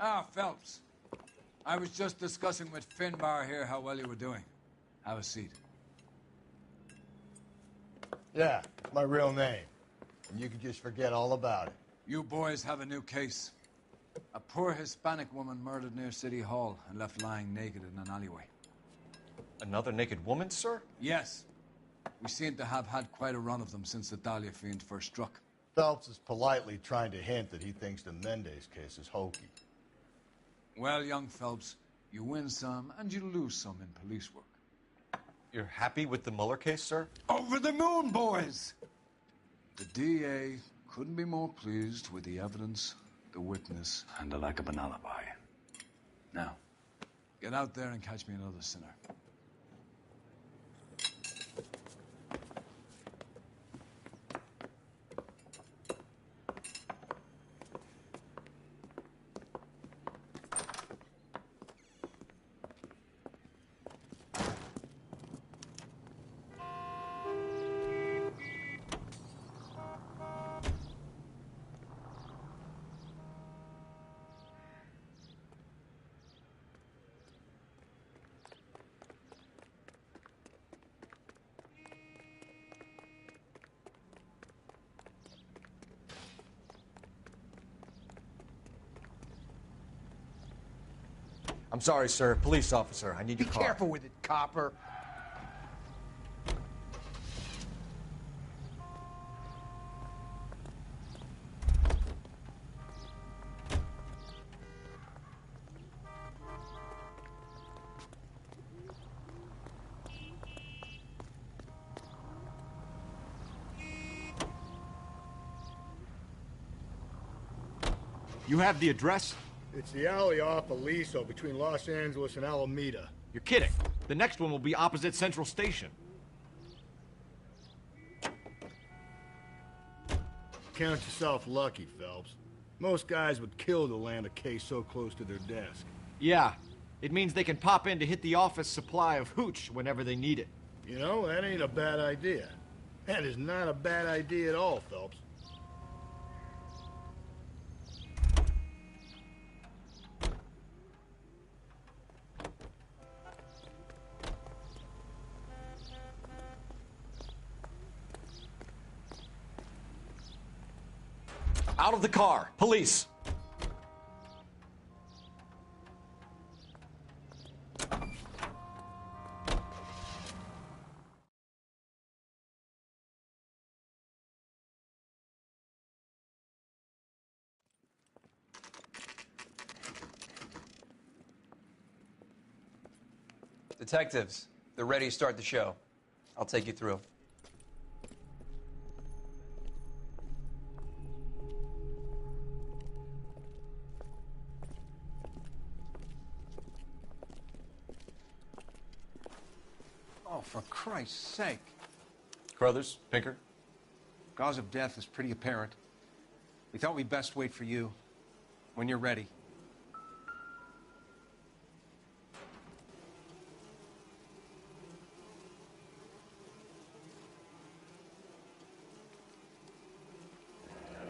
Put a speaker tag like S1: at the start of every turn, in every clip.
S1: Ah, Phelps. I was just discussing with Finbar here how well you were doing. Have a seat.
S2: Yeah, it's my real name. And you can just forget all about it.
S1: You boys have a new case. A poor Hispanic woman murdered near City Hall and left lying naked in an alleyway.
S3: Another naked woman, sir?
S1: Yes. We seem to have had quite a run of them since the Dahlia fiend first struck.
S2: Phelps is politely trying to hint that he thinks the Mendez case is hokey.
S1: Well, young Phelps, you win some and you lose some in police work.
S3: You're happy with the Mueller case, sir?
S1: Over the moon, boys! The DA couldn't be more pleased with the evidence, the witness, and the lack of an alibi. Now, get out there and catch me another sinner.
S3: I'm sorry, sir. Police officer, I need your car.
S4: Be careful with it, copper.
S5: You have the address?
S2: It's the alley off Aliso between Los Angeles and Alameda.
S5: You're kidding. The next one will be opposite Central Station.
S2: Count yourself lucky, Phelps. Most guys would kill to land a case so close to their desk.
S5: Yeah. It means they can pop in to hit the office supply of hooch whenever they need it.
S2: You know, that ain't a bad idea. That is not a bad idea at all, Phelps.
S3: Out of the car. Police.
S6: Detectives, they're ready to start the show. I'll take you through.
S4: Oh, for Christ's sake.
S3: Carruthers, Pinker.
S4: Cause of death is pretty apparent. We thought we'd best wait for you. When you're ready.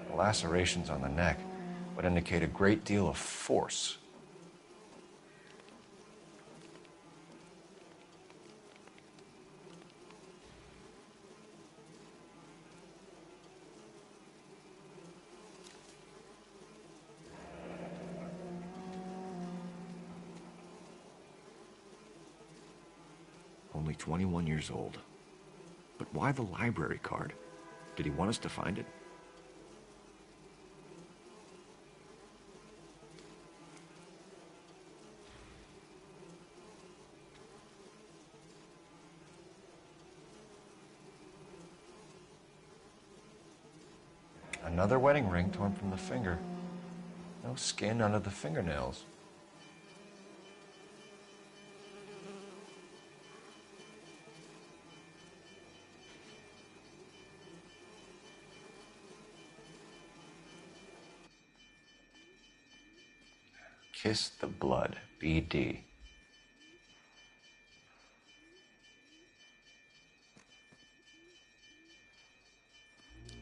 S3: The lacerations on the neck would indicate a great deal of force.
S5: Only 21 years old. But why the library card? Did he want us to find it?
S3: Another wedding ring torn from the finger. No skin under the fingernails. Kiss the blood, BD.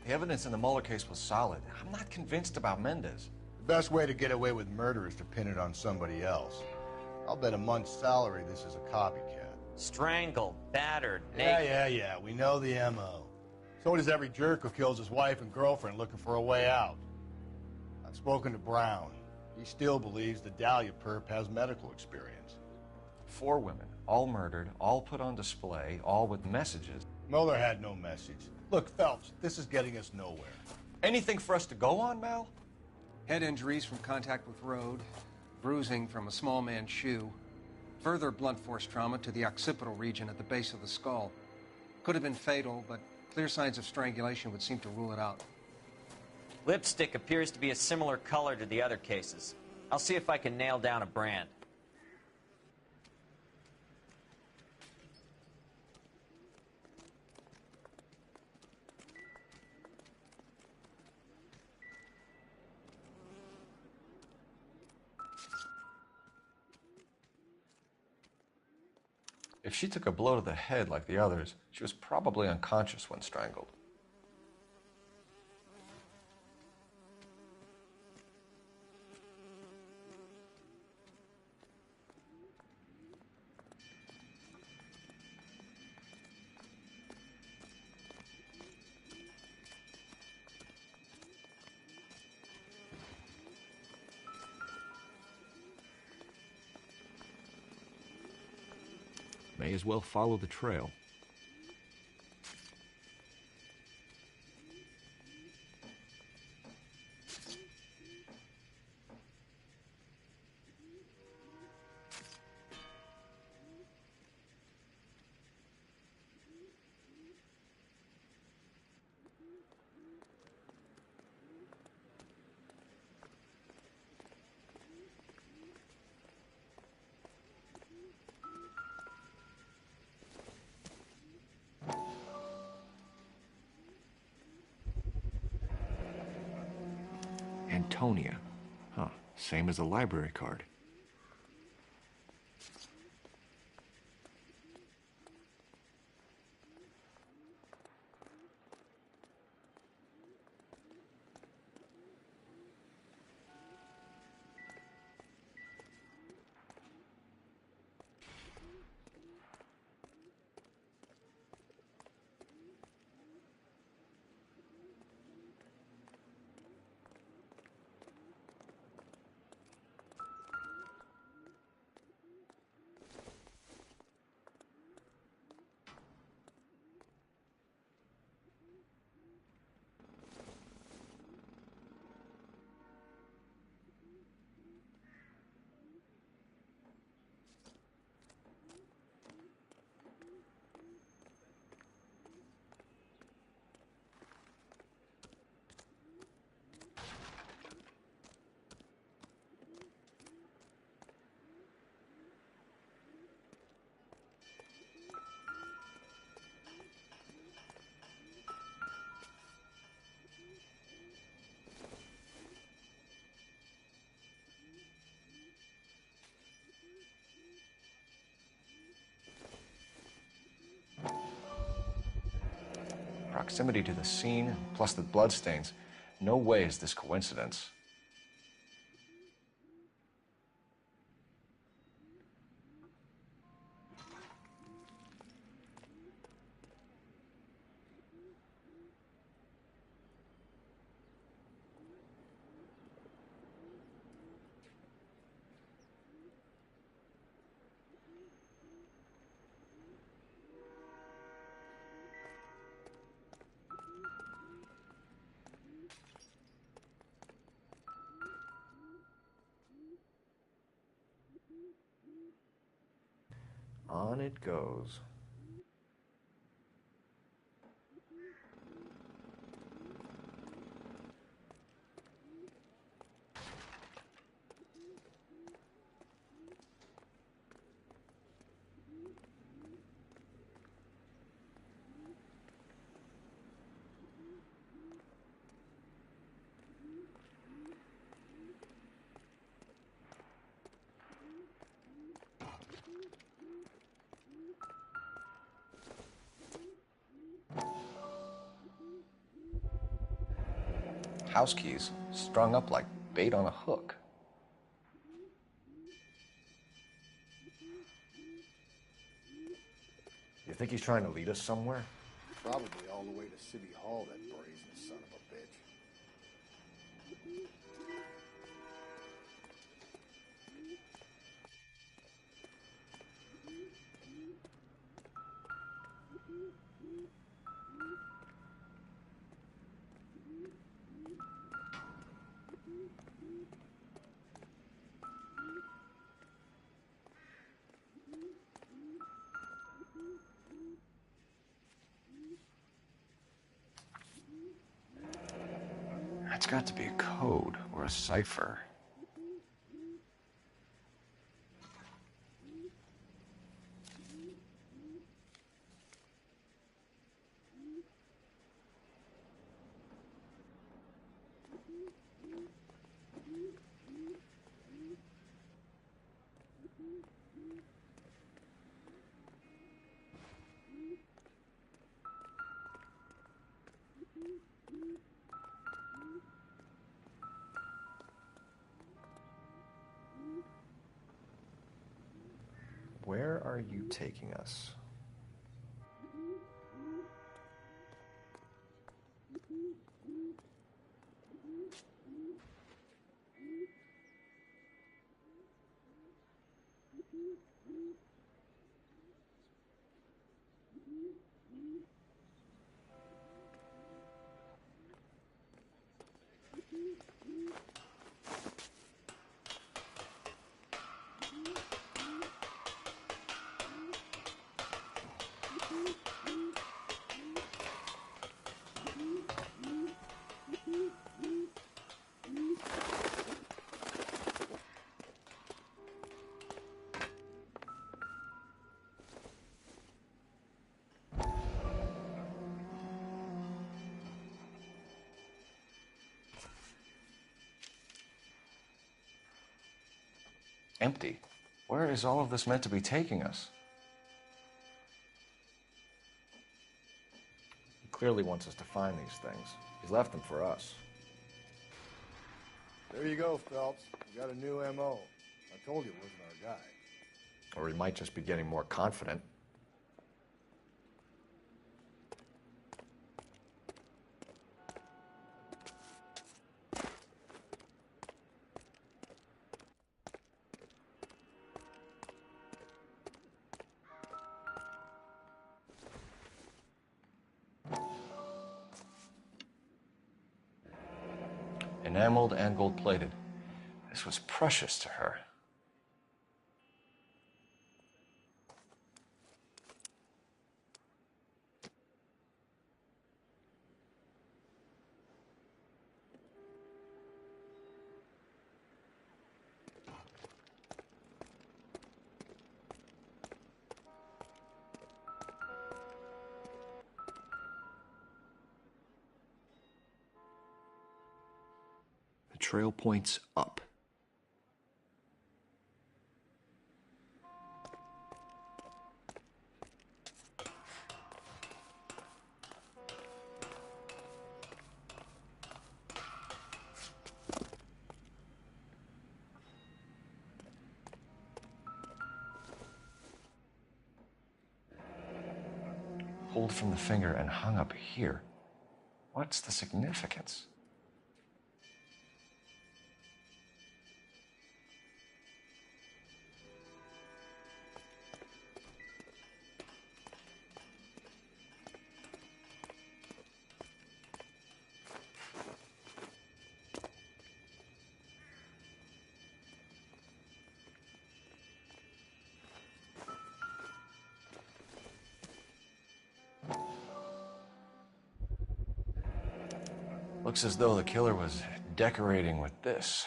S3: The evidence in the Mueller case was solid. I'm not convinced about Mendez.
S2: The best way to get away with murder is to pin it on somebody else. I'll bet a month's salary this is a copycat.
S7: Strangled, battered, naked.
S2: Yeah. We know the M.O. So does every jerk who kills his wife and girlfriend looking for a way out. I've spoken to Brown. He still believes the Dahlia perp has medical experience.
S3: 4 women, all murdered, all put on display, all with messages.
S2: Mueller had no message. Look, Phelps, this is getting us nowhere.
S3: Anything for us to go on, Mal?
S4: Head injuries from contact with road, bruising from a small man's shoe, further blunt force trauma to the occipital region at the base of the skull. Could have been fatal, but clear signs of strangulation would seem to rule it out.
S7: Lipstick appears to be a similar color to the other cases. I'll see if I can nail down a brand.
S3: If she took a blow to the head like the others, she was probably unconscious when strangled.
S5: May as well follow the trail. Antonia. Huh, same as the library card.
S3: Proximity to the scene, plus the bloodstains. No way is this coincidence. On it goes. House keys, strung up like bait on a hook. You think he's trying to lead us somewhere?
S2: Probably all the way to City Hall, that brazen son of a bitch.
S3: It's got to be a code or a cipher. Where are you taking us? Empty. Where is all of this meant to be taking us? He clearly wants us to find these things. He's left them for us.
S2: There you go, Phelps. You got a new M.O. I told you it wasn't our guy.
S3: Or he might just be getting more confident. Enameled and gold-plated. This was precious to her.
S5: Trail points up.
S3: Pulled from the finger and hung up here. What's the significance? Looks as though the killer was decorating with this.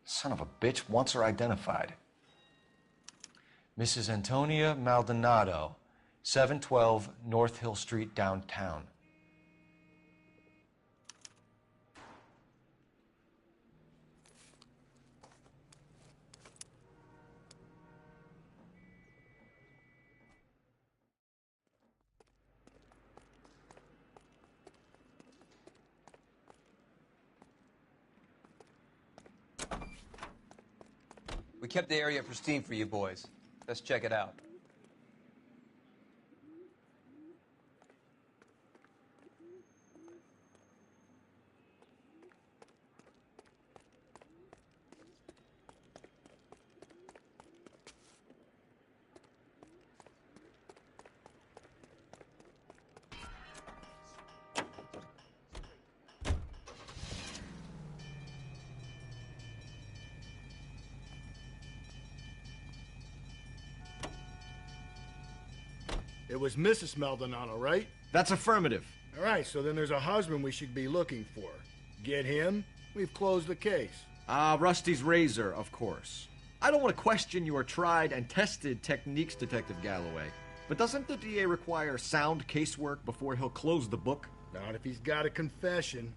S3: Son of a bitch wants her identified. Mrs. Antonia Maldonado, 712 North Hill Street, downtown.
S6: We kept the area pristine for you boys. Let's check it out.
S2: It was Mrs. Maldonado, right?
S8: That's affirmative.
S2: All right, so then there's a husband we should be looking for. Get him, we've closed the case.
S8: Rusty's razor, of course. I don't want to question your tried and tested techniques, Detective Galloway. But doesn't the DA require sound casework before he'll close the book?
S2: Not if he's got a confession.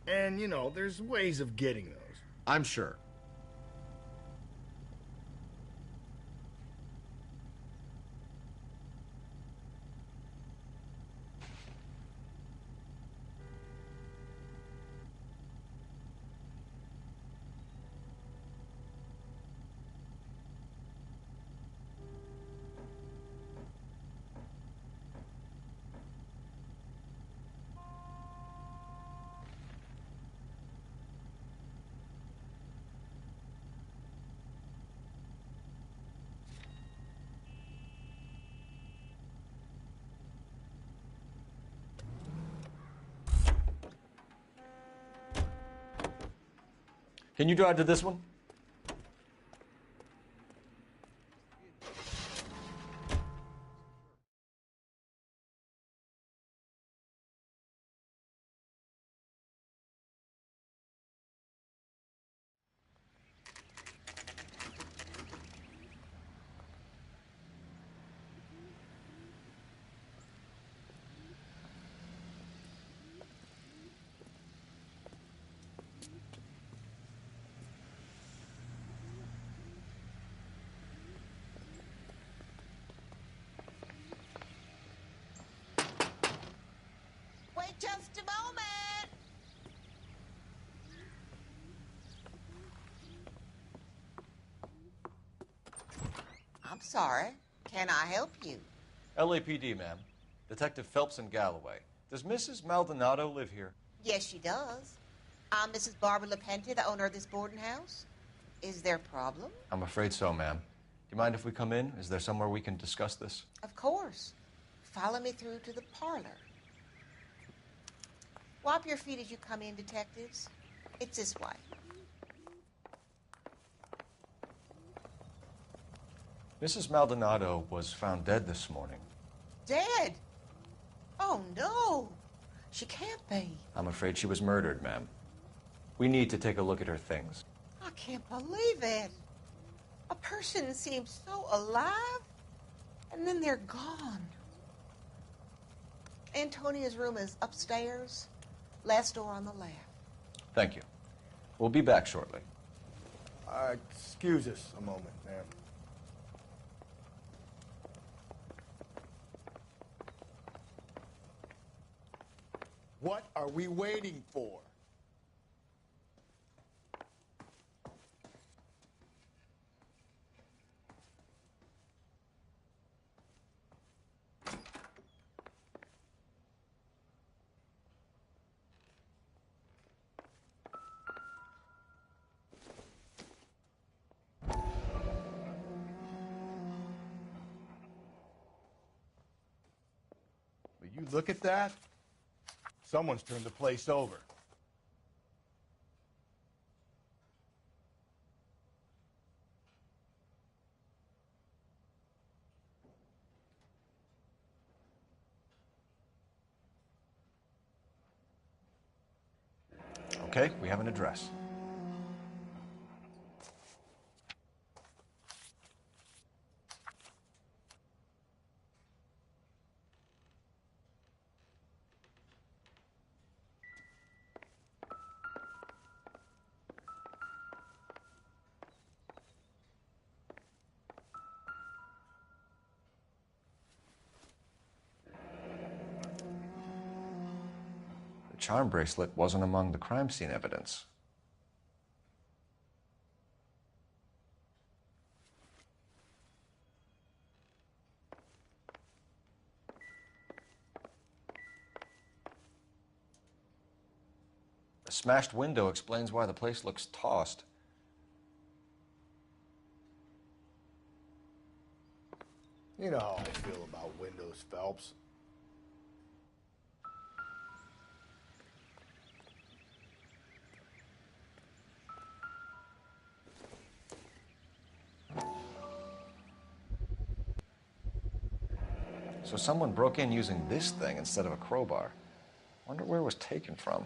S2: And, you know, there's ways of getting those.
S8: I'm sure.
S3: Can you drive to this one?
S9: Just a moment. I'm sorry. Can I help you?
S3: LAPD, ma'am. Detective Phelps and Galloway. Does Mrs. Maldonado live here?
S9: Yes, she does. I'm Mrs. Barbara LaPente, the owner of this boarding house. Is there a problem?
S3: I'm afraid so, ma'am. Do you mind if we come in? Is there somewhere we can discuss this?
S9: Of course. Follow me through to the parlor. Wipe your feet as you come in, detectives. It's this way.
S3: Mrs. Maldonado was found dead this morning.
S9: Dead? Oh, no. She can't be.
S3: I'm afraid she was murdered, ma'am. We need to take a look at her things.
S9: I can't believe it. A person seems so alive, and then they're gone. Antonia's room is upstairs. Last door on the left.
S3: Thank you. We'll be back shortly.
S2: Excuse us a moment, ma'am. What are we waiting for? Will you look at that? Someone's turned the place over.
S3: Okay, we have an address. charm bracelet wasn't among the crime scene evidence. A smashed window explains why the place looks tossed.
S2: You know how I feel about windows, Phelps.
S3: So someone broke in using this thing instead of a crowbar. Wonder where it was taken from.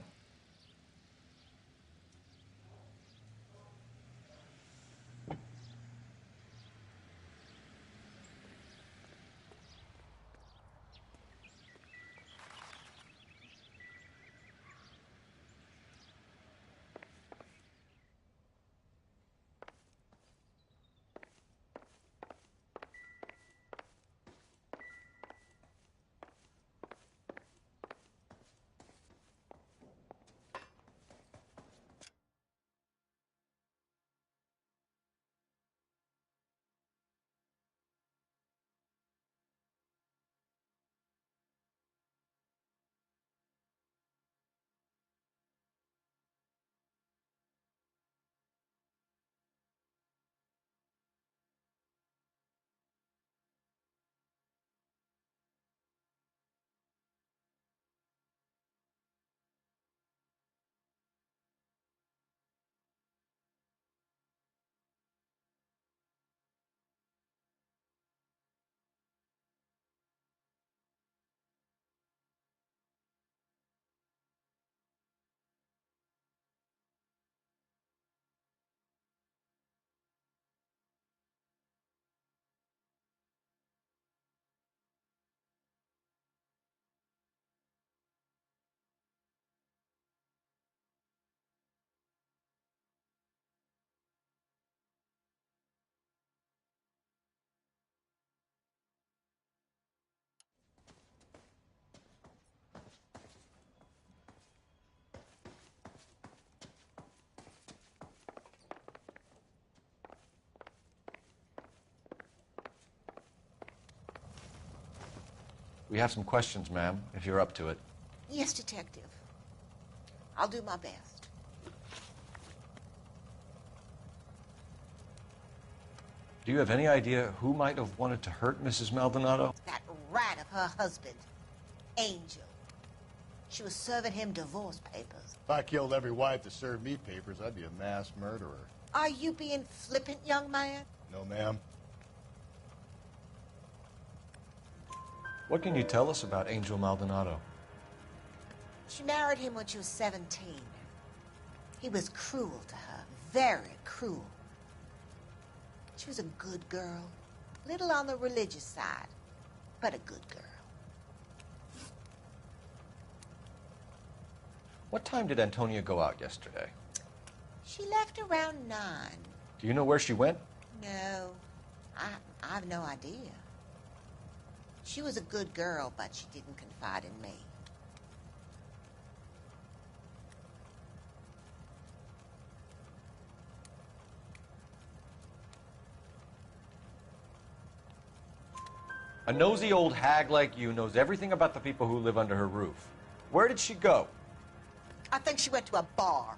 S3: We have some questions, ma'am, if you're up to it.
S9: Yes, Detective. I'll do my best.
S3: Do you have any idea who might have wanted to hurt Mrs. Maldonado?
S9: That rat of her husband, Angel. She was serving him divorce papers.
S2: If I killed every wife that served me papers, I'd be a mass murderer.
S9: Are you being flippant, young man?
S2: No, ma'am.
S3: What can you tell us about Angel Maldonado?
S9: She married him when she was 17. He was cruel to her, very cruel. She was a good girl, little on the religious side, but a good girl.
S3: What time did Antonia go out yesterday?
S9: She left around 9.
S3: Do you know where she went?
S9: No, I have no idea. She was a good girl, but she didn't confide in me.
S3: A nosy old hag like you knows everything about the people who live under her roof. Where did she go?
S9: I think she went to a bar.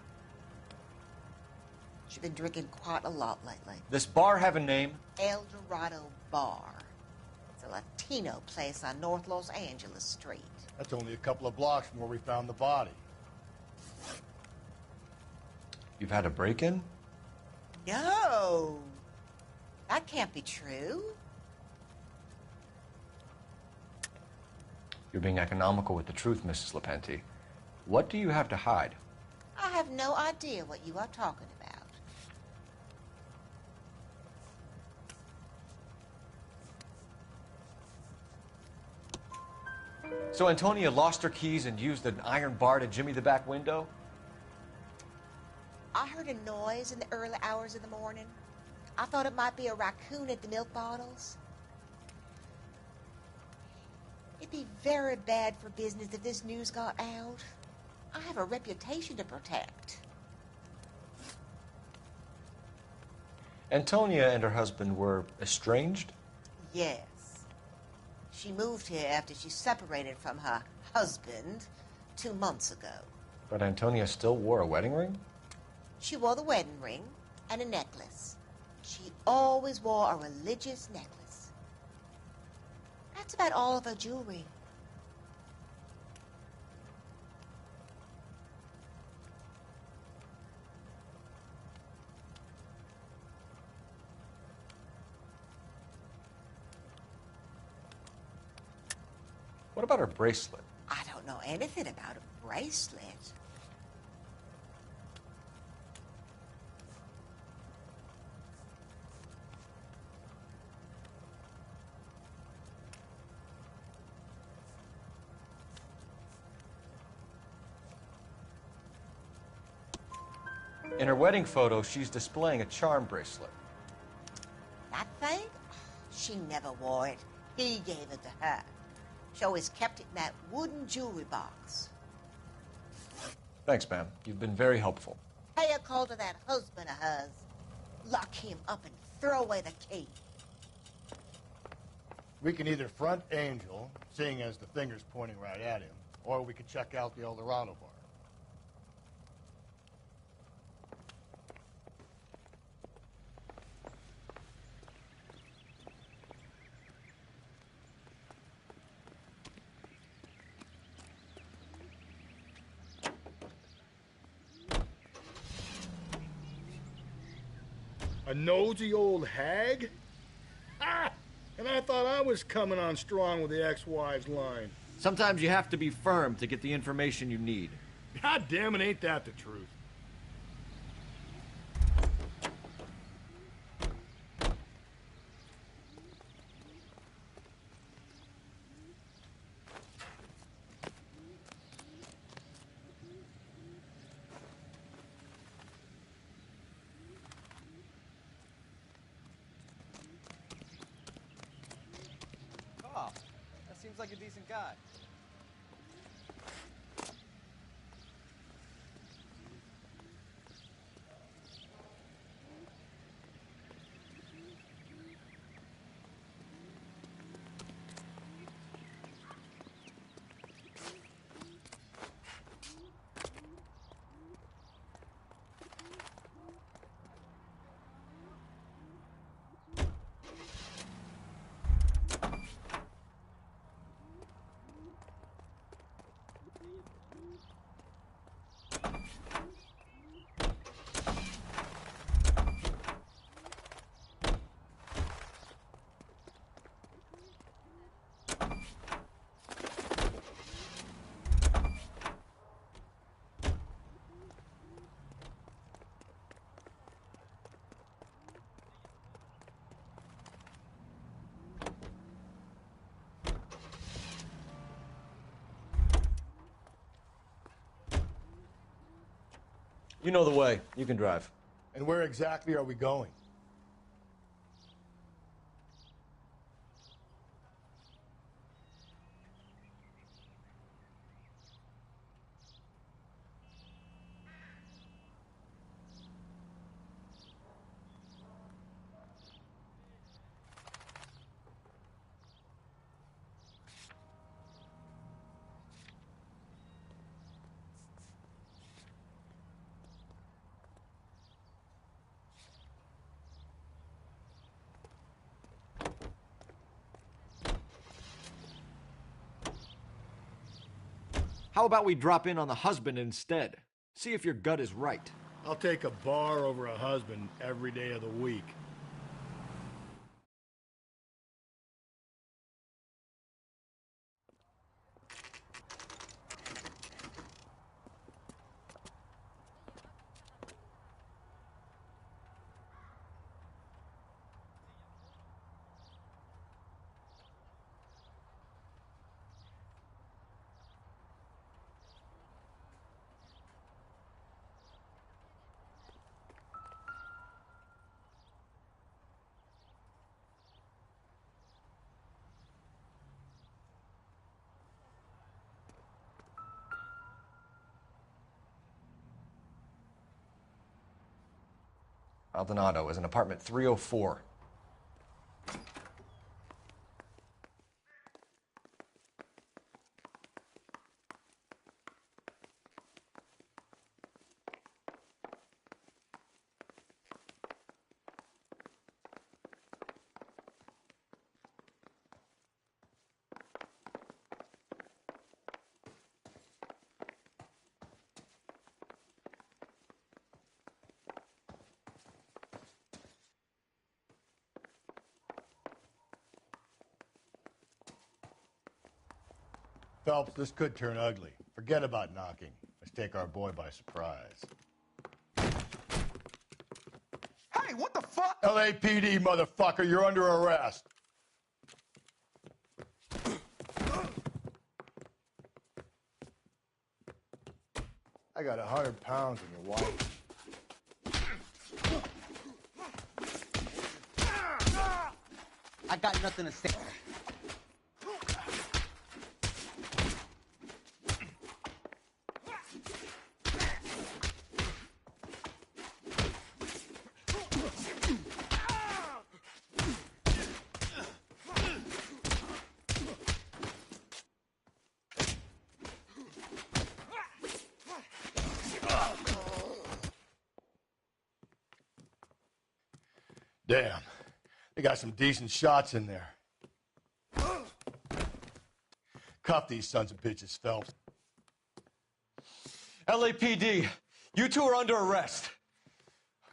S9: She's been drinking quite a lot lately.
S3: This bar have a name?
S9: El Dorado Bar. It's a Latino place on North Los Angeles Street.
S2: That's only a couple of blocks from where we found the body.
S3: You've had a break-in?
S9: No. That can't be true.
S3: You're being economical with the truth, Mrs. Lepenti. What do you have to hide?
S9: I have no idea what you are talking about.
S3: So Antonia lost her keys and used an iron bar to jimmy the back window?
S9: I heard a noise in the early hours of the morning. I thought it might be a raccoon at the milk bottles. It'd be very bad for business if this news got out. I have a reputation to protect.
S3: Antonia and her husband were estranged?
S9: Yes. She moved here after she separated from her husband 2 months ago.
S3: But Antonia still wore a wedding ring?
S9: She wore the wedding ring and a necklace. She always wore a religious necklace. That's about all of her jewelry.
S3: What about her bracelet?
S9: I don't know anything about a bracelet.
S3: In her wedding photo, she's displaying a charm bracelet.
S9: That thing? She never wore it. He gave it to her. She always kept it in that wooden jewelry box.
S3: Thanks, ma'am. You've been very helpful.
S9: Pay a call to that husband of hers. Lock him up and throw away the key.
S2: We can either front Angel, seeing as the finger's pointing right at him, or we could check out the Eldorado bar.
S10: A nosy old hag? Ah! And I thought I was coming on strong with the ex-wives line.
S8: Sometimes you have to be firm to get the information you need.
S10: God damn it, ain't that the truth?
S11: That seems like a decent guy.
S3: You know the way. You can drive.
S2: And where exactly are we going?
S8: How about we drop in on the husband instead? See if your gut is right.
S10: I'll take a bar over a husband every day of the week.
S3: Maldonado is in apartment 304.
S2: Phelps, this could turn ugly. Forget about knocking. Let's take our boy by surprise.
S11: Hey, what the fuck?
S2: LAPD, motherfucker, you're under arrest. I got 100 pounds on your wife.
S11: I got nothing to say.
S2: Damn. They got some decent shots in there. Cuff these sons of bitches, Phelps.
S3: LAPD, you two are under arrest.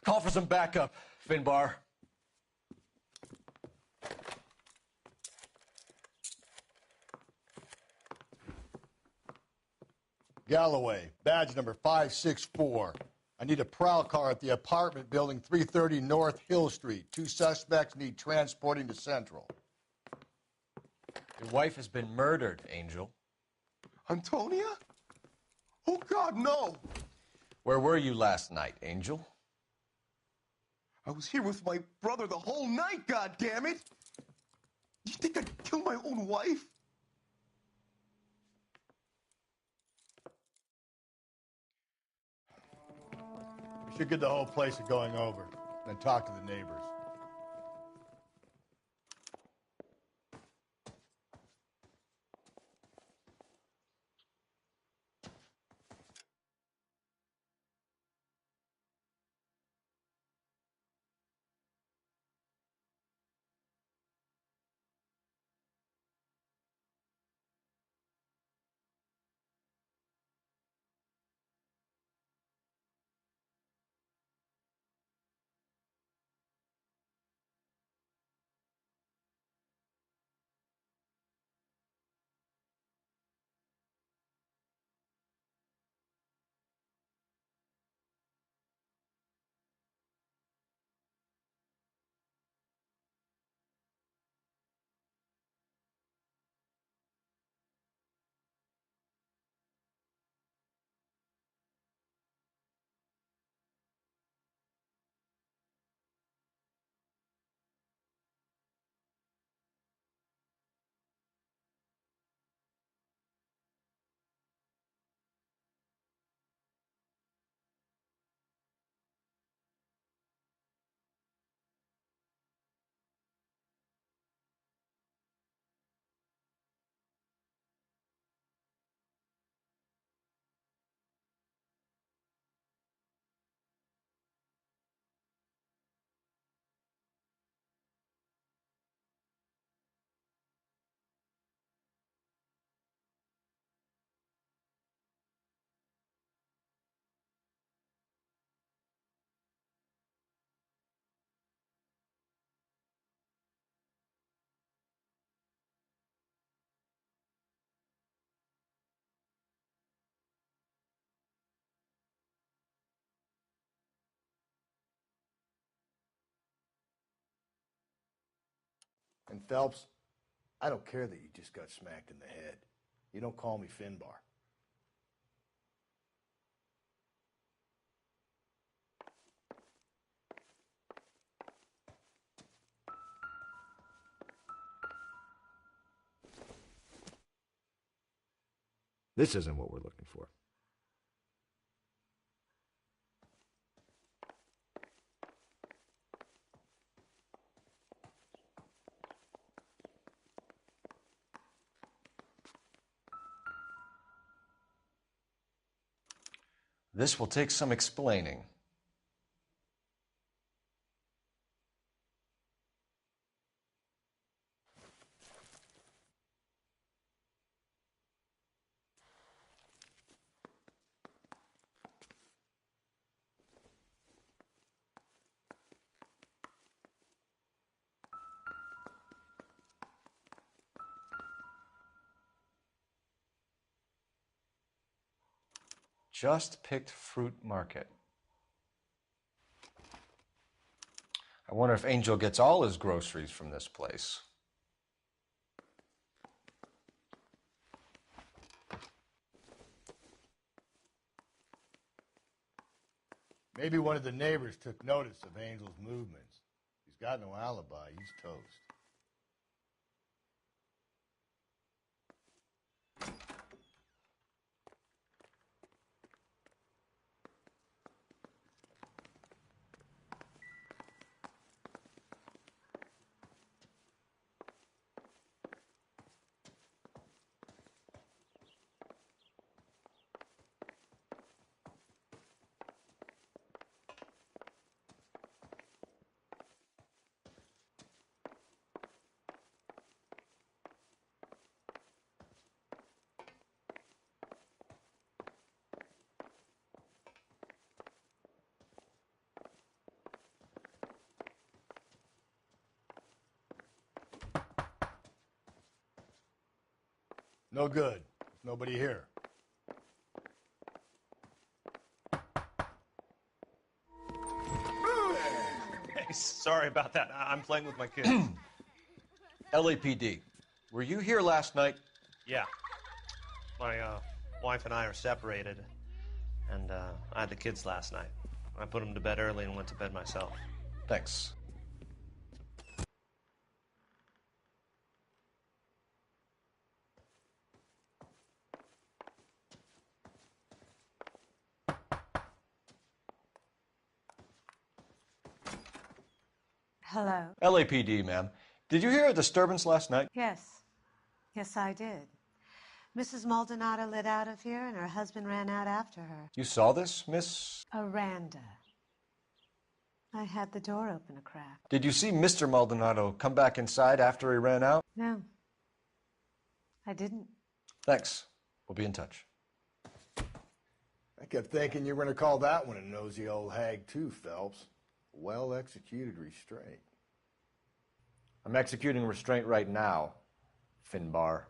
S3: Call for some backup, Finbar.
S2: Galloway, badge number 564. I need a prowl car at the apartment building 330 North Hill Street. 2 suspects need transporting to Central.
S3: Your wife has been murdered, Angel.
S11: Antonia? Oh, God, no.
S3: Where were you last night, Angel?
S11: I was here with my brother the whole night, God damn it! You think I'd kill my own wife?
S2: We should get the whole place a going over, then talk to the neighbors. And Phelps, I don't care that you just got smacked in the head. You don't call me Finbar.
S8: This isn't what we're looking for.
S3: This will take some explaining. Just picked fruit market. I wonder if Angel gets all his groceries from this place.
S2: Maybe one of the neighbors took notice of Angel's movements. He's got no alibi. He's toast. No good. There's nobody here.
S12: Hey, sorry about that. I'm playing with my kids.
S3: LAPD, were you here last night?
S12: Yeah. My wife and I are separated, and I had the kids last night. I put them to bed early and went to bed myself.
S3: Thanks.
S13: Hello.
S3: LAPD, ma'am. Did you hear a disturbance last night?
S13: Yes. Yes, I did. Mrs. Maldonado lit out of here, and her husband ran out after her.
S3: You saw this, Miss?
S13: Aranda. I had the door open a crack.
S3: Did you see Mr. Maldonado come back inside after he ran out?
S13: No. I didn't.
S3: Thanks. We'll be in touch.
S2: I kept thinking you were going to call that one a nosy old hag too, Phelps. Well-executed restraint.
S3: I'm executing restraint right now, Finbar.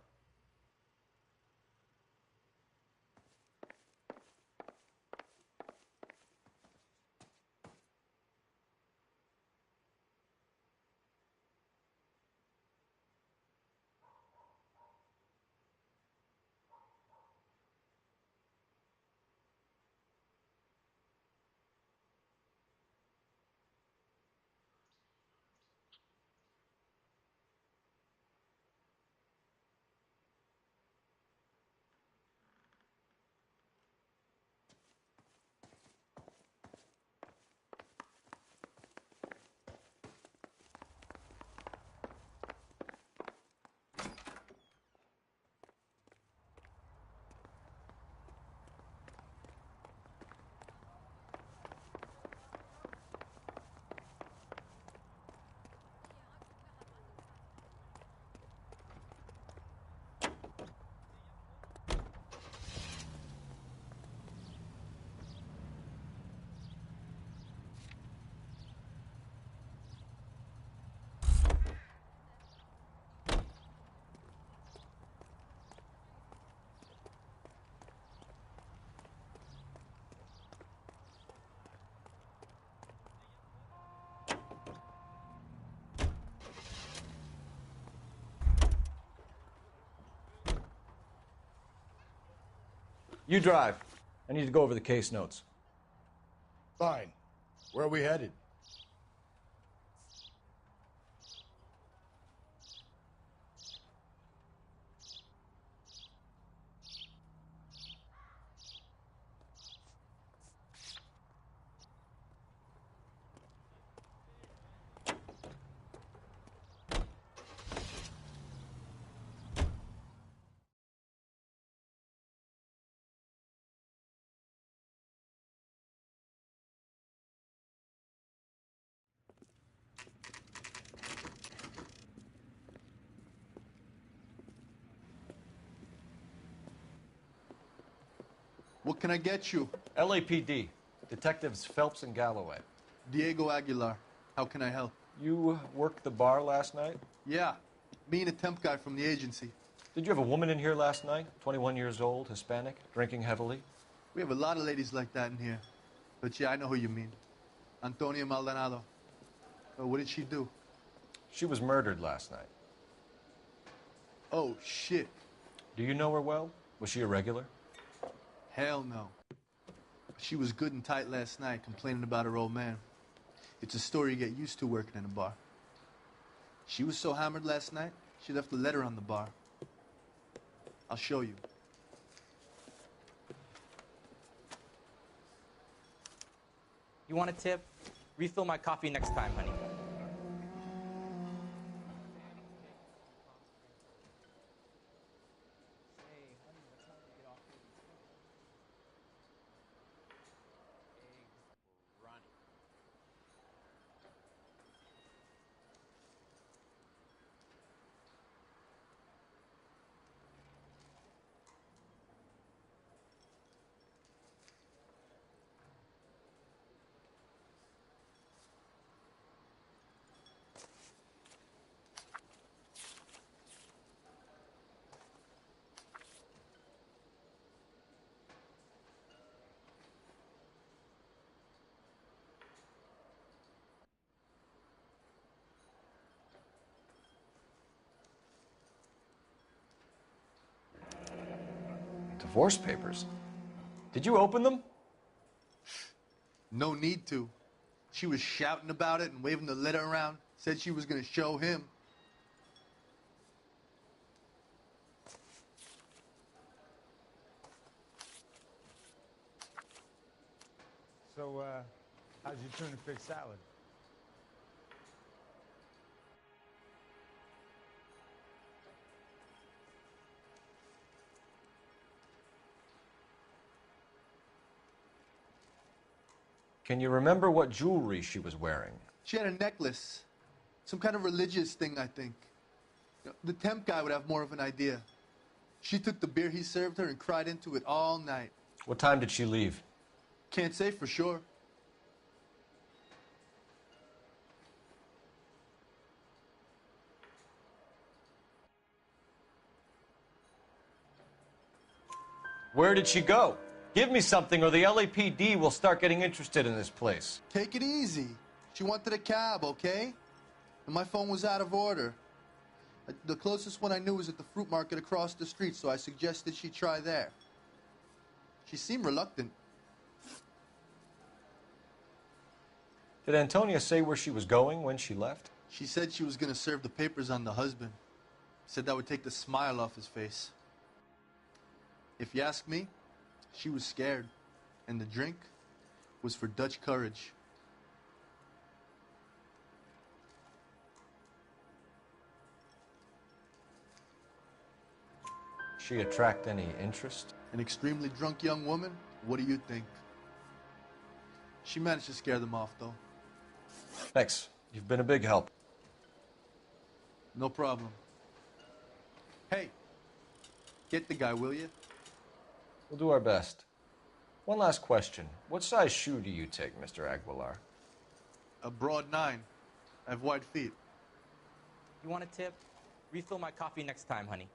S3: You drive. I need to go over the case notes.
S2: Fine. Where are we headed? What can I get you?
S8: LAPD. Detectives Phelps and Galloway.
S2: Diego Aguilar. How can I help?
S8: You worked the bar last night?
S2: Yeah. Me and a temp guy from the agency.
S8: Did you have a woman in here last night? 21 years old, Hispanic, drinking heavily?
S2: We have a lot of ladies like that in here. But yeah, I know who you mean. Antonia Maldonado. What did she do?
S8: She was murdered last night.
S2: Oh, shit.
S8: Do you know her well? Was she a regular?
S2: Hell no. She was good and tight last night, complaining about her old man. It's a story you get used to working in a bar. She was so hammered last night, she left a letter on the bar. I'll show you.
S14: You want a tip? Refill my coffee next time, honey.
S8: Divorce papers. Did you open them?
S2: No need to. She was shouting about it and waving the letter around. Said she was going to show him.
S15: So, how's your tuna fish salad?
S8: Can you remember what jewelry she was wearing?
S2: She had a necklace. Some kind of religious thing, I think. The temp guy would have more of an idea. She took the beer he served her and cried into it all night.
S8: What time did she leave?
S2: Can't say for sure.
S8: Where did she go? Give me something or the LAPD will start getting interested in this place.
S2: Take it easy. She wanted a cab, okay? And my phone was out of order. The closest one I knew was at the fruit market across the street, so I suggested she try there. She seemed reluctant.
S8: Did Antonia say where she was going when she left?
S2: She said she was going to serve the papers on the husband. Said that would take the smile off his face. If you ask me, she was scared, and the drink was for Dutch courage.
S8: She attract any interest?
S2: An extremely drunk young woman? What do you think? She managed to scare them off, though.
S8: Thanks. You've been a big help.
S2: No problem. Hey, get the guy, will you?
S8: We'll do our best. One last question. What size shoe do you take, Mr. Aguilar?
S2: A broad 9. I have wide feet.
S14: You want a tip? Refill my coffee next time, honey.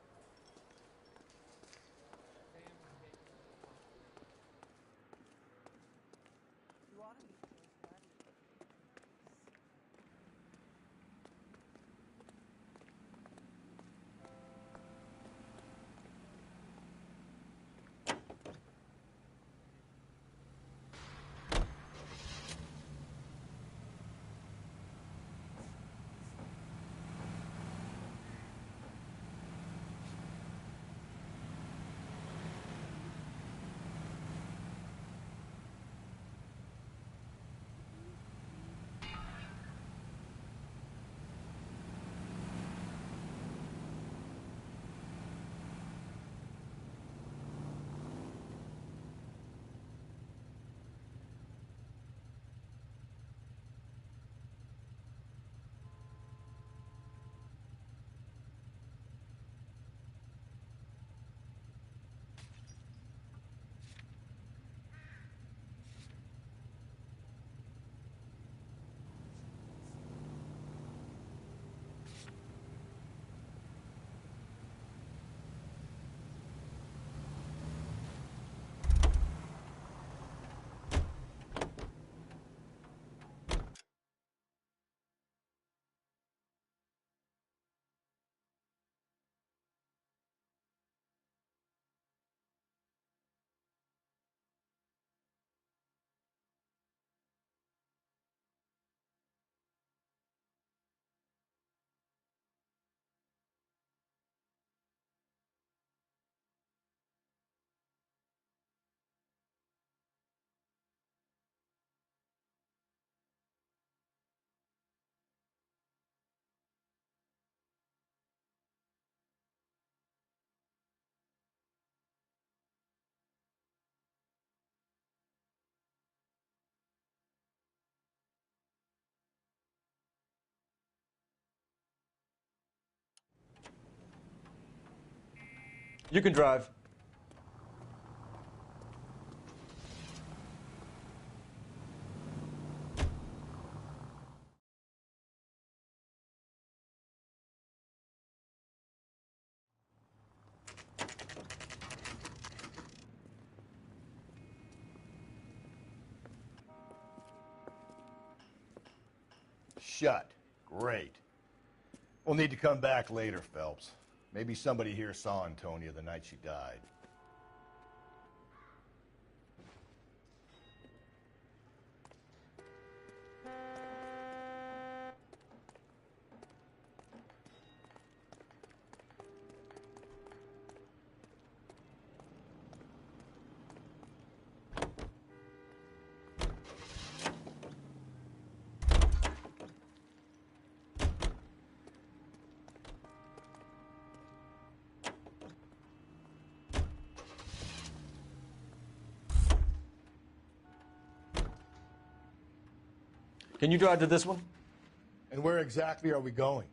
S8: You can drive.
S10: Shut. Great. We'll need to come back later, Phelps. Maybe somebody here saw Antonia the night she died.
S8: Can you drive to this one?
S10: And where exactly are we going?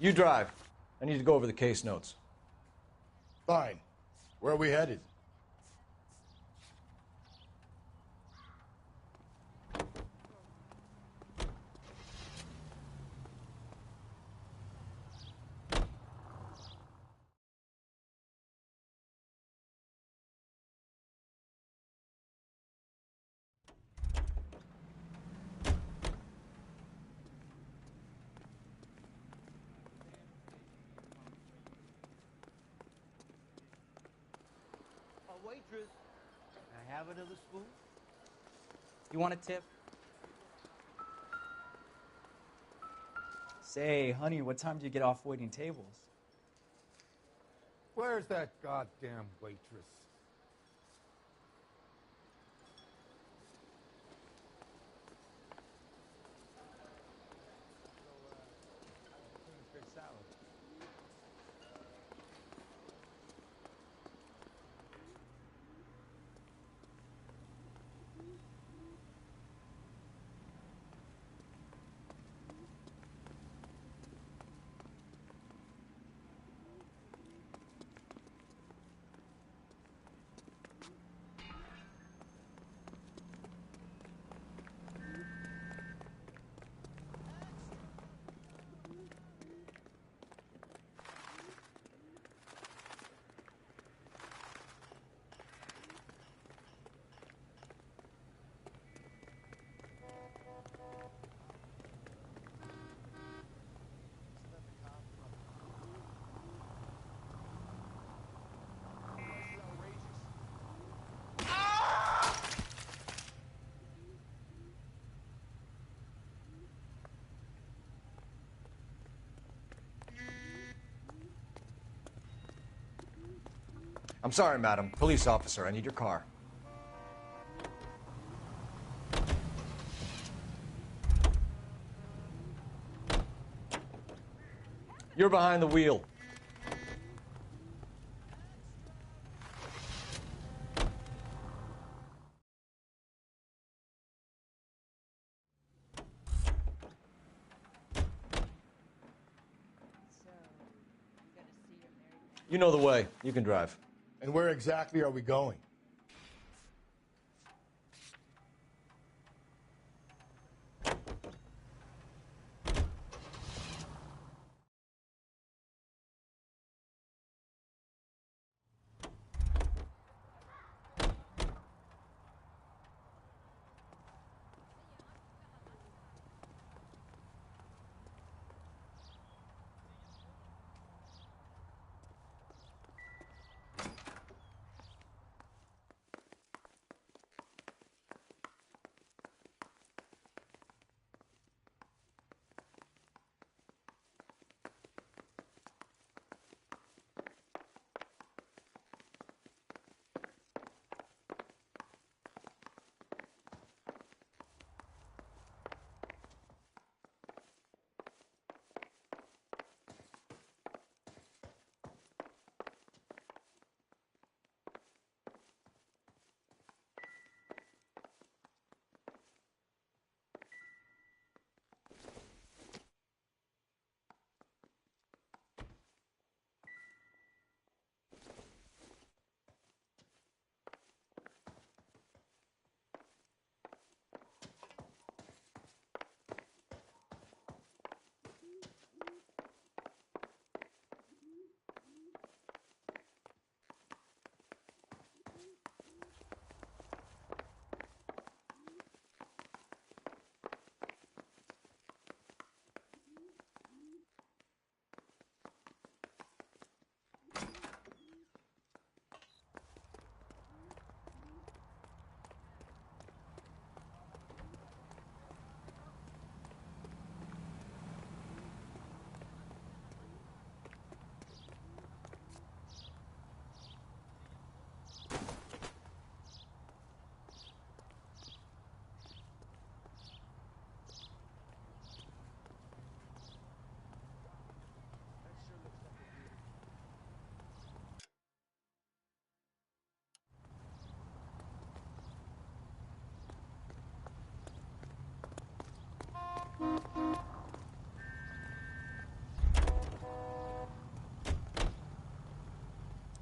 S8: You drive. I need to go over the case notes.
S10: Fine. Where are we headed?
S16: Waitress, can I have another spoon?
S14: You want a tip?
S15: Say, honey, what time do you get off waiting tables?
S17: Where's that goddamn waitress?
S15: Fish salad.
S3: I'm sorry, madam. Police officer, I need your car. You're behind the wheel. You know the way. You can drive.
S10: And where exactly are we going?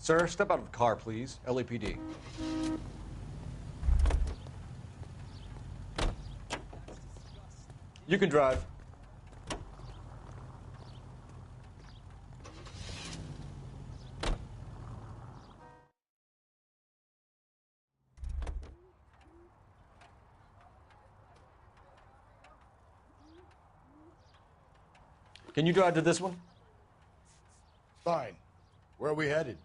S3: Sir, step out of the car, please. LAPD. You can drive. Can you drive to this one?
S10: Fine. Where are we headed?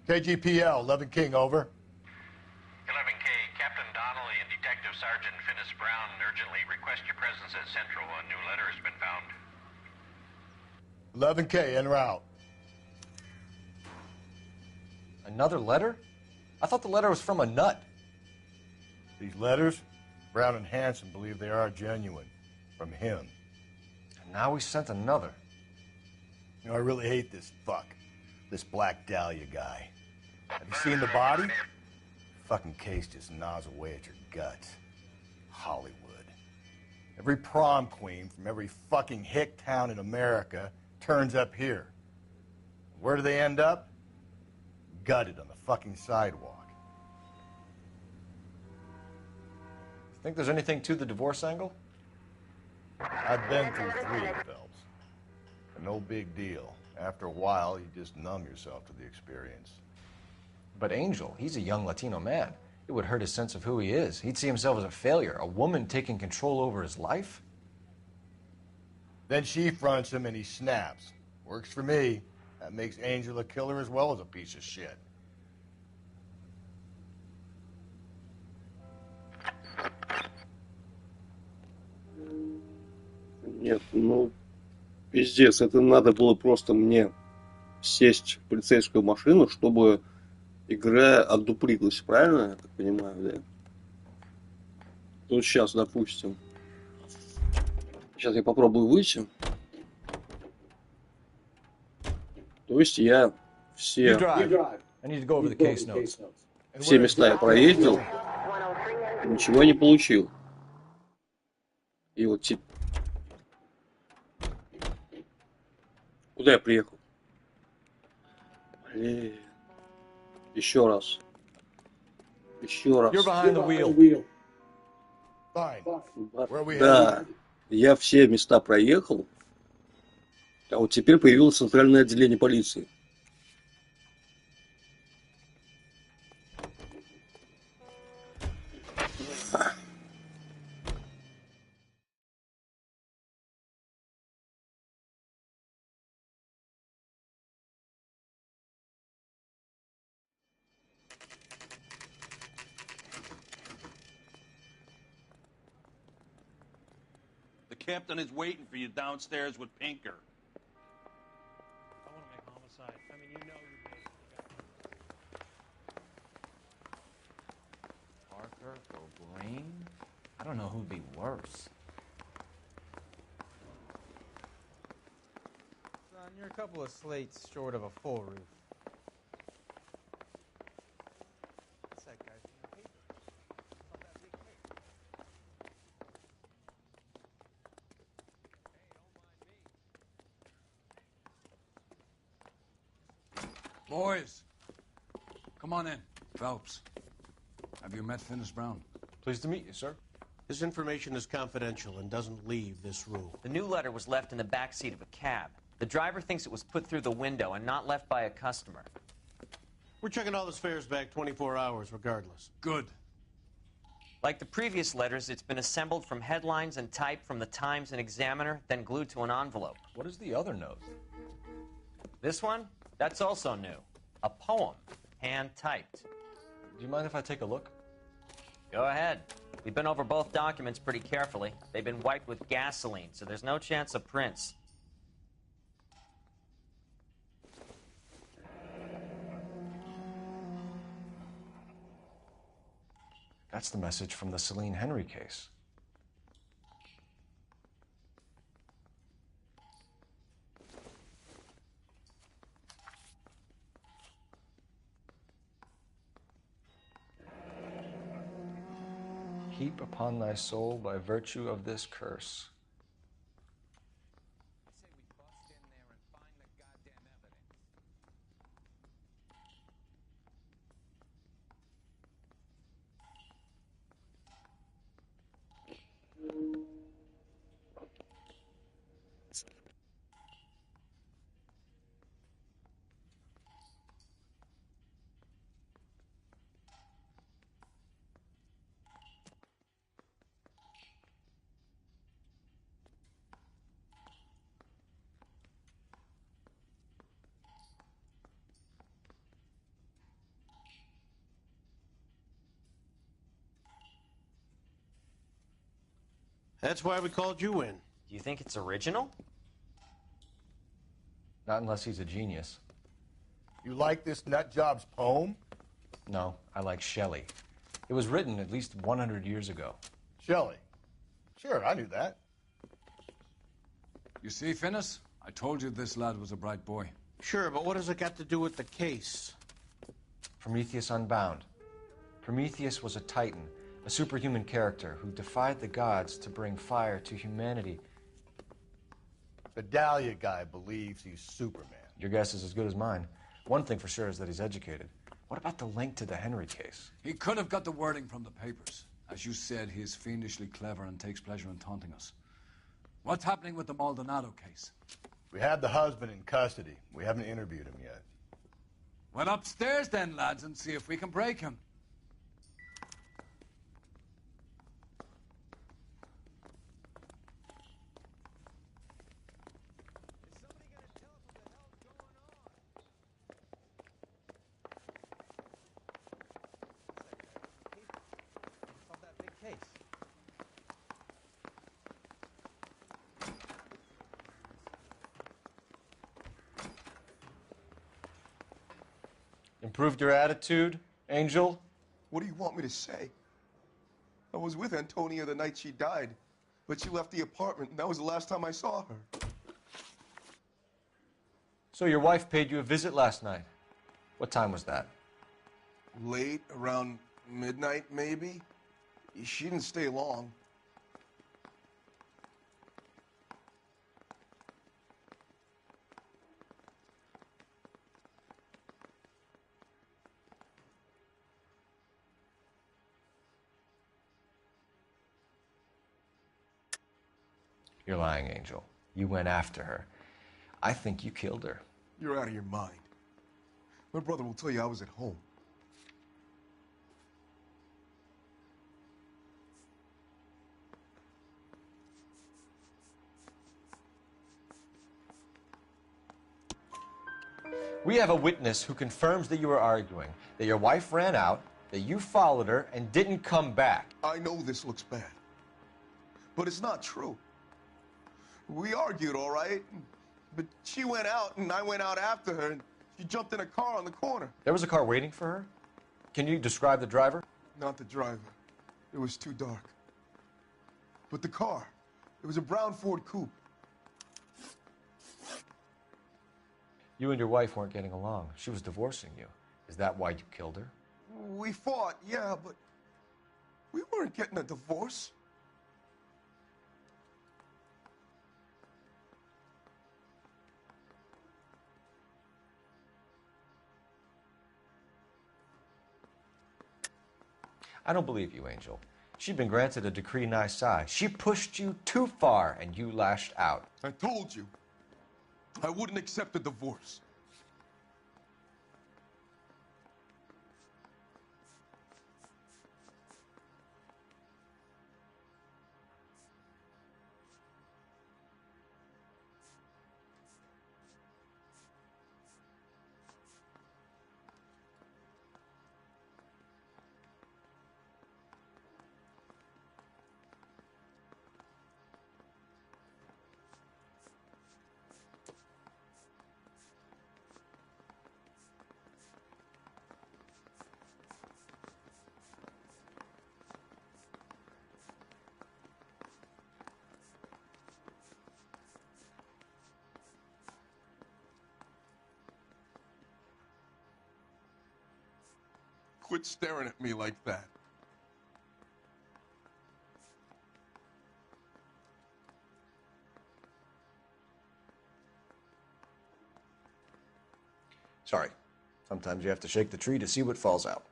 S10: KGPL, 11 King, over.
S18: 11K, Captain Donnelly and Detective Sergeant Finnis Brown urgently request your presence at Central. A new letter has been found.
S10: 11K, en route.
S3: Another letter? I thought the letter was from a nut.
S10: These letters, Brown and Hanson believe they are genuine. From him.
S3: And now we sent another.
S10: You know, I really hate this fuck. This Black Dahlia guy. Have you seen the body? Fucking case just gnaws away at your guts. Hollywood. Every prom queen from every fucking hick town in America turns up here. Where do they end up? Gutted on the fucking sidewalk.
S3: Think there's anything to the divorce angle?
S10: I've been through 3, Phelps. But no big deal. After a while, you just numb yourself to the experience.
S3: But Angel, he's a young Latino man. It would hurt his sense of who he is. He'd see himself as a failure, a woman taking control over his life.
S10: Then she fronts him and he snaps. Works for me. That makes Angel a killer as well as a piece of shit.
S19: Нет, ну, пиздец, это надо было просто мне сесть в полицейскую машину, чтобы игра отдуплилась, правильно я так понимаю, да? Вот сейчас, допустим. Сейчас я попробую выйти. То есть я все места я проездил, ничего не получил. И вот куда я приехал? Блин. Еще раз. Да, я все места проехал, а вот теперь появилось центральное отделение полиции.
S20: The captain is waiting for you downstairs with Pinker.
S12: I want to make homicide. I mean, you know you're
S21: Parker or Green? I don't know who'd be worse.
S14: Son, you're a couple of slates short of a full roof. What's that guy from the paper? Oh, that big paper.
S1: Boys, come on in. Phelps, have you met Finis Brown?
S3: Pleased to meet you, sir.
S22: This information is confidential and doesn't leave this room.
S7: The new letter was left in the back seat of a cab. The driver thinks it was put through the window and not left by a customer.
S22: We're checking all this fares back 24 hours regardless.
S1: Good.
S7: Like the previous letters, it's been assembled from headlines and type from the Times and Examiner, then glued to an envelope.
S3: What is the other note?
S7: This one? That's also new. A poem, hand-typed.
S3: Do you mind if I take a look?
S7: Go ahead. We've been over both documents pretty carefully. They've been wiped with gasoline, so there's no chance of prints.
S3: That's the message from the Celine Henry case. Heap upon thy soul by virtue of this curse.
S22: That's why we called you in.
S7: Do you think it's original?
S3: Not unless he's a genius.
S10: You like this nutjob's poem?
S3: No, I like Shelley. It was written at least 100 years ago.
S10: Shelley? Sure, I knew that.
S1: You see, Finnis? I told you this lad was a bright boy.
S22: Sure, but what does it got to do with the case?
S3: Prometheus Unbound. Prometheus was a titan, a superhuman character who defied the gods to bring fire to humanity.
S10: The Dahlia guy believes he's Superman.
S3: Your guess is as good as mine. One thing for sure is that he's educated. What about the link to the Henry case?
S1: He could have got the wording from the papers. As you said, he is fiendishly clever and takes pleasure in taunting us. What's happening with the Maldonado case?
S10: We have the husband in custody. We haven't interviewed him yet.
S1: Well, upstairs then, lads, and see if we can break him.
S3: Improved your attitude, Angel?
S11: What do you want me to say? I was with Antonia the night she died, but she left the apartment, and that was the last time I saw her.
S3: So your wife paid you a visit last night. What time was that?
S11: Late, around midnight, maybe? She didn't stay long.
S3: You're lying, Angel. You went after her. I think you killed her.
S11: You're out of your mind. My brother will tell you I was at home.
S3: We have a witness who confirms that you were arguing, that your wife ran out, that you followed her, and didn't come back.
S11: I know this looks bad, but it's not true. We argued, all right, but she went out, and I went out after her, and she jumped in a car on the corner.
S3: There was a car waiting for her? Can you describe the driver?
S11: Not the driver. It was too dark. But the car, it was a brown Ford coupe.
S3: You and your wife weren't getting along. She was divorcing you. Is that why you killed her?
S11: We fought, yeah, but we weren't getting a divorce.
S3: I don't believe you, Angel. She'd been granted a decree nisi. She pushed you too far, and you lashed out.
S11: I told you, I wouldn't accept a divorce. Quit staring at me like that.
S3: Sorry. Sometimes you have to shake the tree to see what falls out.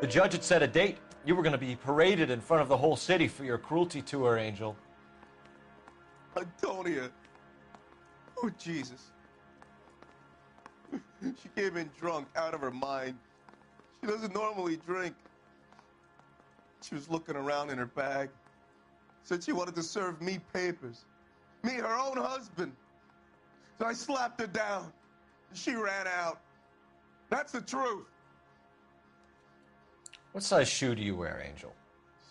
S3: The judge had set a date. You were going to be paraded in front of the whole city for your cruelty to her, Angel.
S11: Antonia. Oh, Jesus. She came in drunk, out of her mind. She doesn't normally drink. She was looking around in her bag. Said she wanted to serve me papers. Me, her own husband. So I slapped her down. She ran out. That's the truth.
S3: What size shoe do you wear, Angel?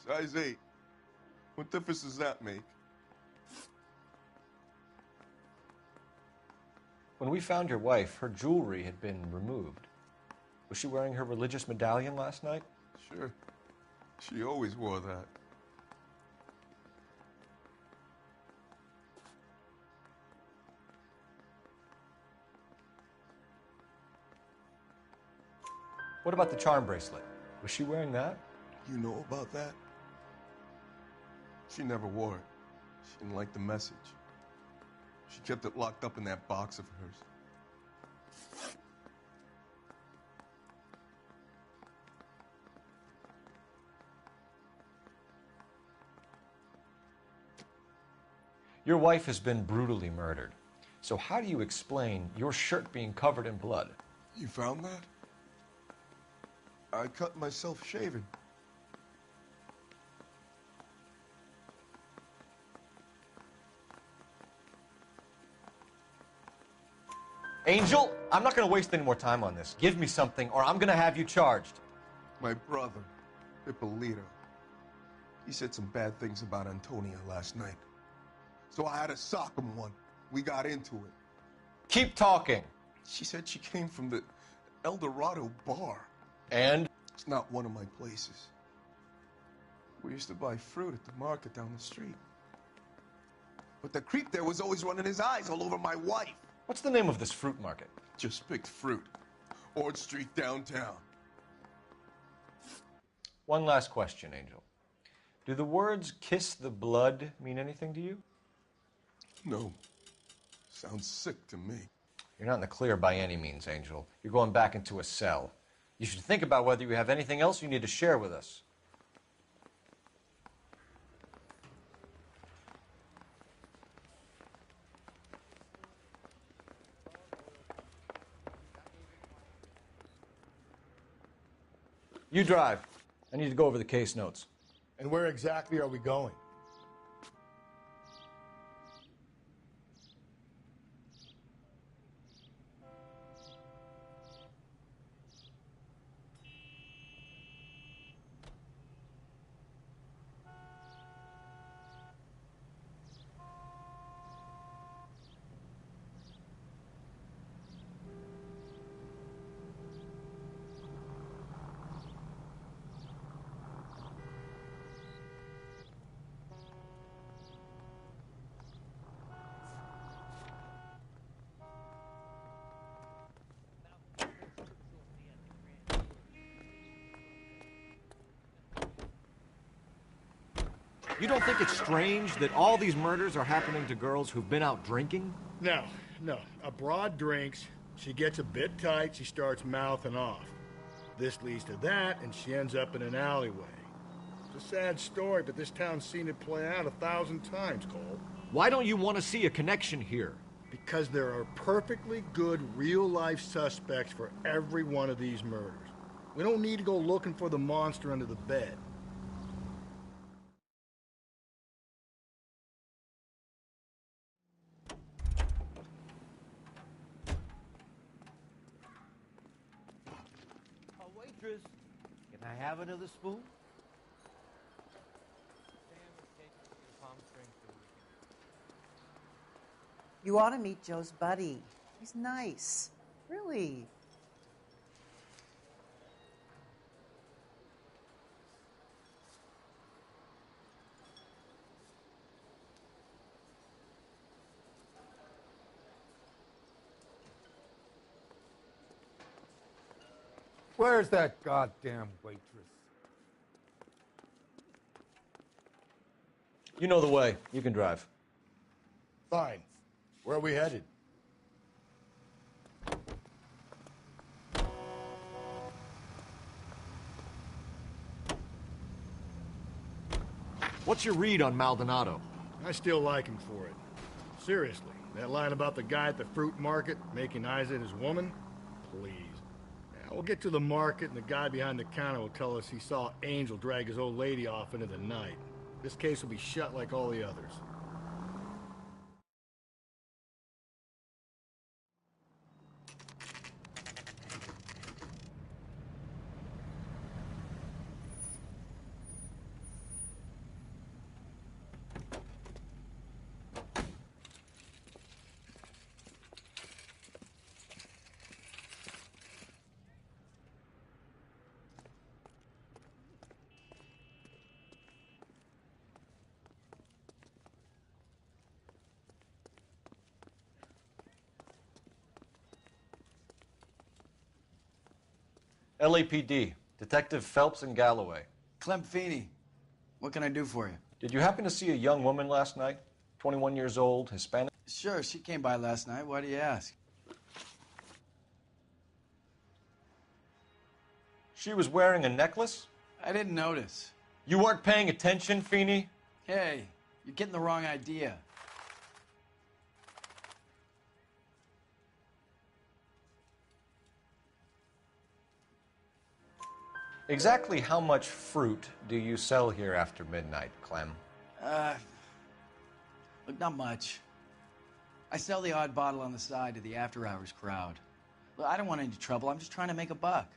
S11: Size 8. What difference does that make?
S3: When we found your wife, her jewelry had been removed. Was she wearing her religious medallion last night?
S11: Sure. She always wore that.
S3: What about the charm bracelet? Was she wearing that?
S11: You know about that? She never wore it. She didn't like the message. She kept it locked up in that box of hers.
S3: Your wife has been brutally murdered. So how do you explain your shirt being covered in blood?
S11: You found that? I cut myself shaving.
S3: Angel, I'm not going to waste any more time on this. Give me something or I'm going to have you charged.
S11: My brother, Ippolito, he said some bad things about Antonia last night. So I had to sock him one. We got into it.
S3: Keep talking.
S11: She said she came from the El Dorado bar.
S3: And?
S11: It's not one of my places. We used to buy fruit at the market down the street. But the creep there was always running his eyes all over my wife.
S3: What's the name of this fruit market?
S11: Just picked fruit. Ord Street downtown.
S3: One last question, Angel. Do the words kiss the blood mean anything to you?
S11: No. Sounds sick to me.
S3: You're not in the clear by any means, Angel. You're going back into a cell. You should think about whether you have anything else you need to share with us. You drive. I need to go over the case notes.
S10: And where exactly are we going?
S8: You don't think it's strange that all these murders are happening to girls who've been out drinking?
S4: No. A broad drinks, she gets a bit tight, she starts mouthing off. This leads to that, and she ends up in an alleyway. It's a sad story, but this town's seen it play out 1,000 times, Cole.
S8: Why don't you want to see a connection here?
S4: Because there are perfectly good real-life suspects for every one of these murders. We don't need to go looking for the monster under the bed.
S16: Waitress, can I have another spoon?
S5: You ought to meet Joe's buddy. He's nice. Really.
S17: Where's that goddamn waitress?
S3: You know the way. You can drive.
S10: Fine. Where are we headed?
S8: What's your read on Maldonado?
S4: I still like him for it. Seriously, that line about the guy at the fruit market making Isa his woman? Please. We'll get to the market, and the guy behind the counter will tell us he saw Angel drag his old lady off into the night. This case will be shut like all the others.
S3: LAPD, Detective Phelps and Galloway.
S6: Clem Feeney, what can I do for you?
S3: Did you happen to see a young woman last night? 21 years old, Hispanic?
S6: Sure, she came by last night. Why do you ask?
S3: She was wearing a necklace?
S6: I didn't notice.
S3: You weren't paying attention, Feeney?
S6: Hey, you're getting the wrong idea.
S3: Exactly how much fruit do you sell here after midnight, Clem?
S6: Look, not much. I sell the odd bottle on the side to the after-hours crowd. Look, I don't want any trouble. I'm just trying to make a buck.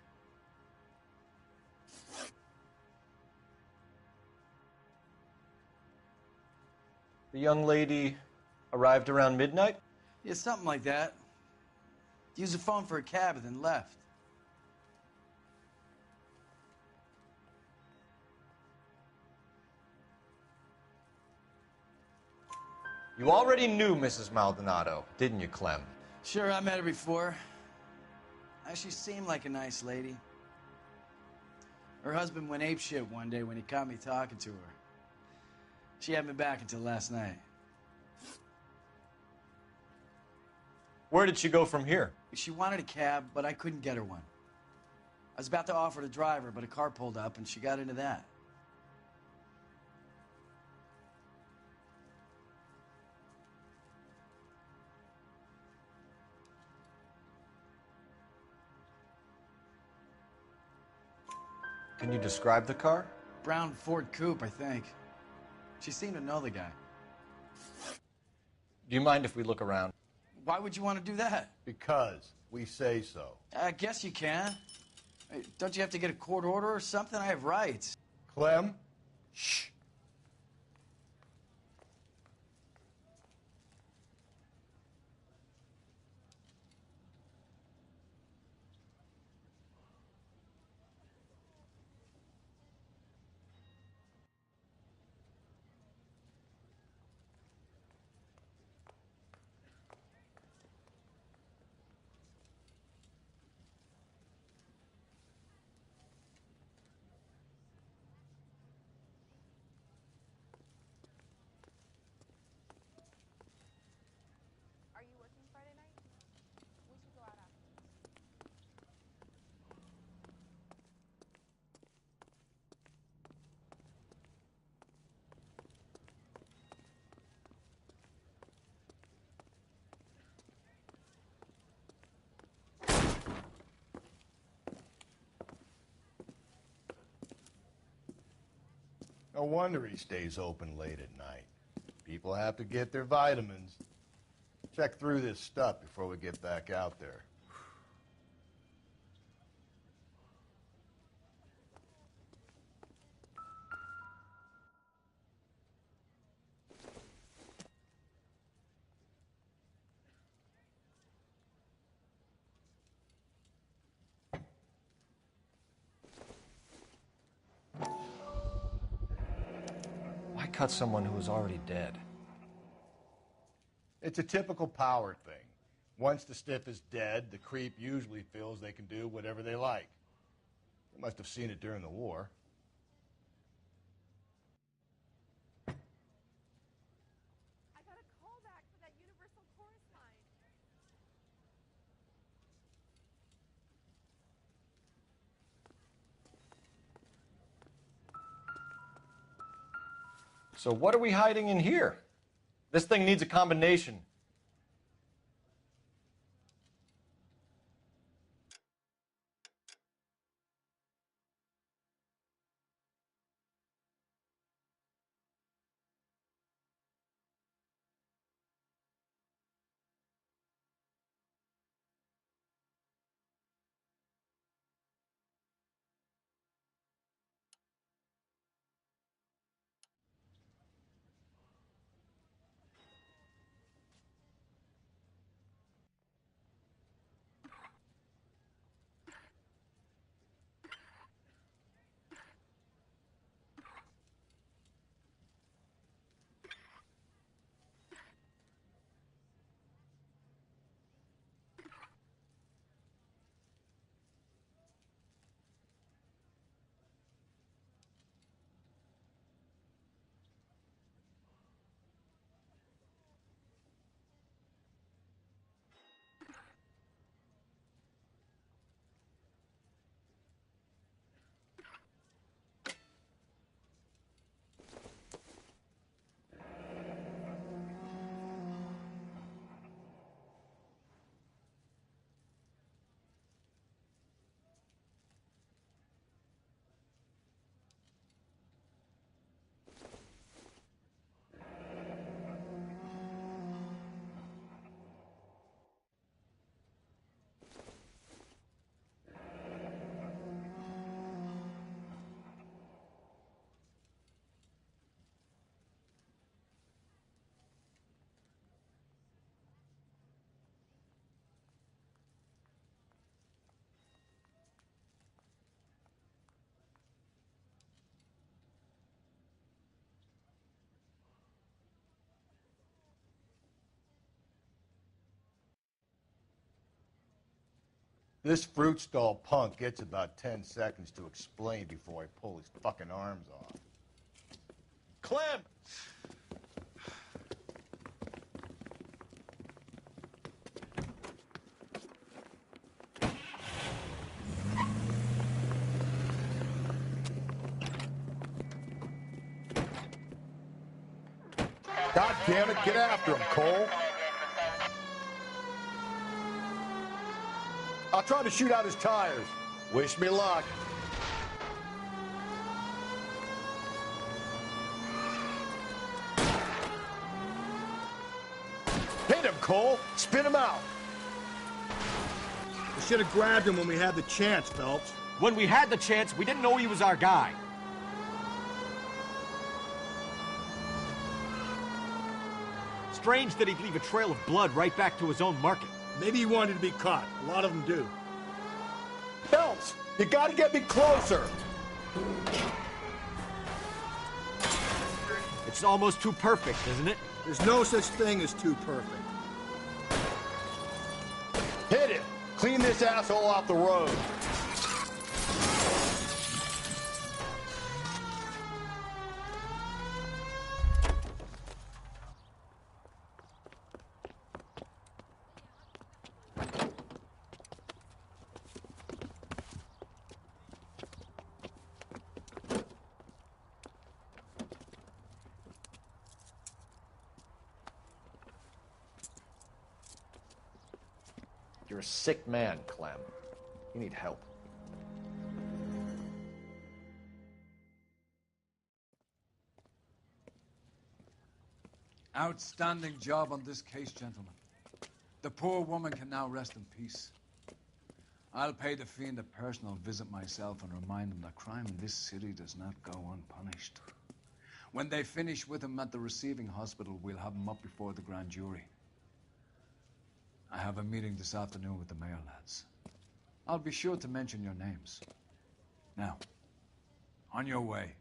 S3: The young lady arrived around midnight?
S6: Yeah, something like that. Used the phone for a cab and then left.
S3: You already knew Mrs. Maldonado, didn't you, Clem?
S6: Sure, I met her before. She seemed like a nice lady. Her husband went apeshit one day when he caught me talking to her. She had me back until last night.
S3: Where did she go from here?
S6: She wanted a cab, but I couldn't get her one. I was about to offer to drive her, but a car pulled up and she got into that.
S3: Can you describe the car?
S6: Brown Ford Coupe, I think. She seemed to know the guy.
S3: Do you mind if we look around?
S6: Why would you want to do that?
S10: Because we say so.
S6: I guess you can. Hey, don't you have to get a court order or something? I have rights.
S10: Clem? Shh. No wonder he stays open late at night. People have to get their vitamins. Check through this stuff before we get back out there.
S3: Why cut someone who was already dead?
S10: It's a typical power thing. Once the stiff is dead, the creep usually feels they can do whatever they like. They must have seen it during the war.
S3: So what are we hiding in here? This thing needs a combination.
S10: This fruit stall punk gets about 10 seconds to explain before I pull his fucking arms off.
S8: Clem!
S10: God damn it, get after him, Cole. I'll try to shoot out his tires. Wish me luck. Hit him, Cole. Spin him out.
S4: We should have grabbed him when we had the chance, Phelps.
S8: When we had the chance, we didn't know he was our guy. Strange that he'd leave a trail of blood right back to his own market.
S4: Maybe he wanted to be caught. A lot of them do.
S10: Phelps, you gotta get me closer.
S8: It's almost too perfect, isn't it?
S4: There's no such thing as too perfect.
S10: Hit it. Clean this asshole off the road.
S3: You're a sick man, Clem. You need help.
S1: Outstanding job on this case, gentlemen. The poor woman can now rest in peace. I'll pay the fiend a personal visit myself and remind him that crime in this city does not go unpunished. When they finish with him at the receiving hospital, we'll have him up before the grand jury. I have a meeting this afternoon with the mayor lads. I'll be sure to mention your names. Now, on your way.